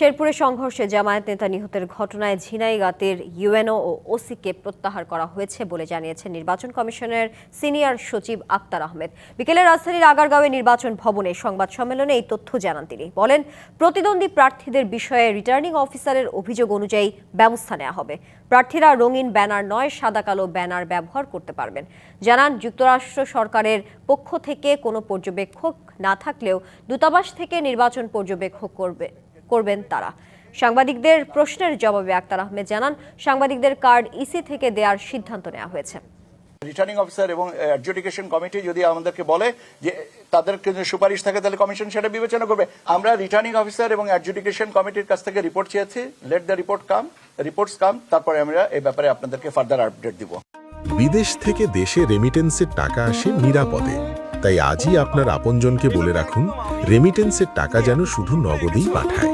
শেরপুরে সংঘর্ষে জামায়াত নেতা নিহতের ঘটনায় ঝিনাইগাতীর ইউএনও ও ওসিকে প্রত্যাহার করা হয়েছে বলে জানিয়েছেন নির্বাচন কমিশনের সিনিয়র সচিব আক্তার আহমেদ। বিকেলে রাজধানীর আগারগাঁওয়ে নির্বাচন ভবনে সংবাদ সম্মেলনে এই তথ্য জানান তিনি। বলেন, প্রতিদ্বন্দ্বী প্রার্থীদের বিষয়ে রিটার্নিং অফিসারের অভিযোগ অনুযায়ী ব্যবস্থা নেওয়া হবে। প্রার্থীরা রঙিন ব্যানার নয়, সাদা কালো ব্যানার ব্যবহার করতে পারবেন। জানান, যুক্তরাষ্ট্র সরকারের পক্ষ থেকে কোনো পর্যবেক্ষক না থাকলেও দূতাবাস থেকে নির্বাচন পর্যবেক্ষক করবেন তারা। সাংবাদিকদের প্রশ্নের জবাবে আক্তার আহমেদ জানান, সাংবাদিকদের কার্ড ইসি থেকে দেওয়ার সিদ্ধান্ত নেওয়া হয়েছে। রিটার্নিং অফিসার এবং অ্যাডজুডিকেশন কমিটি যদি আমাদেরকে বলে যে তাদের সুপারিশ থাকে, তাহলে কমিশন সেটা বিবেচনা করবে। আমরা রিটার্নিং অফিসার এবং অ্যাডজুডিকেশন কমিটির কাছ থেকে রিপোর্ট চেয়েছি। লেট দ্য রিপোর্টস কাম, তারপরে আমরা এই ব্যাপারে আপনাদেরকে ফার্দার আপডেট দিব। বিদেশ থেকে দেশে রেমিটেন্সের টাকা আসে নিরাপদে। তাই আজই আপনার আপনজনকে বলে রাখুন, রেমিটেন্সের টাকা যেন শুধু নগদেই পাঠায়।